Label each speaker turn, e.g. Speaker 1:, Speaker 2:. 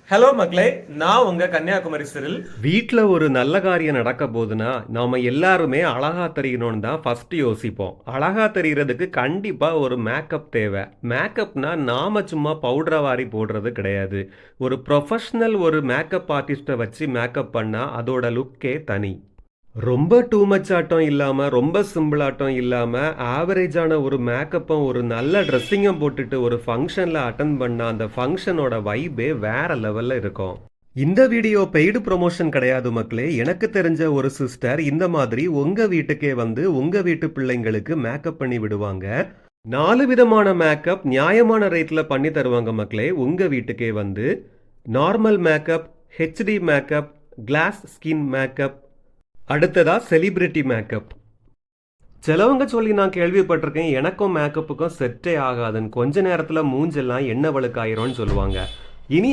Speaker 1: Hello மக்களே, நான் உங்க கன்னியாகுமரி சிறில்.
Speaker 2: வீட்டில் ஒரு நல்ல காரியம் நடக்க போகுதுன்னா நாம எல்லாருமே அழகா தெரியணும்னு தான் ஃபர்ஸ்ட் யோசிப்போம். அழகா தெரியறதுக்கு கண்டிப்பா ஒரு மேக்கப் தேவை. மேக்கப்னா நாம சும்மா பவுடரை வாரி போடுறது கிடையாது. ஒரு ப்ரொஃபஷனல் ஒரு மேக்கப் ஆர்டிஸ்ட்டை வச்சு மேக்கப் பண்ணா அதோட லுக்கே தனி. ரொம்ப டூ மச் ஆட்டம் இல்லாம ரொம்ப சிம்பிள் ஆட்டம் இல்லாம ஆவரேஜான ஒரு மேக்கப்பும் ஒரு நல்ல ட்ரெஸ்ஸிங்கும் போட்டுட்டு ஒரு ஃபங்க்ஷன்ல அட்டன் பண்ணா அந்த ஃபங்க்ஷனோட வைபே வேற லெவல்ல இருக்கும். இந்த வீடியோ பெய்டு ப்ரொமோஷன் கிடையாது மக்களே. எனக்கு தெரிஞ்ச ஒரு சிஸ்டர் இந்த மாதிரி உங்க வீட்டுக்கே வந்து உங்க வீட்டு பிள்ளைங்களுக்கு மேக்கப் பண்ணி விடுவாங்க. 4 விதமான மேக்கப் நியாயமான ரேட்ல பண்ணி தருவாங்க மக்களே. உங்க வீட்டுக்கே வந்து normal makeup, HD makeup, class skin makeup, அடுத்ததா செலிபிரிட்டி மேக்கப். சிலவங்க சொல்லி நான் கேள்விப்பட்டிருக்கேன், எனக்கும் மேக்கப்புக்கும் செட்டே ஆகாதுன்னு. கொஞ்ச நேரத்துல மூஞ்செல்லாம் எண்ணெய் வழுக்காயிரும்னு சொல்லுவாங்க. இனி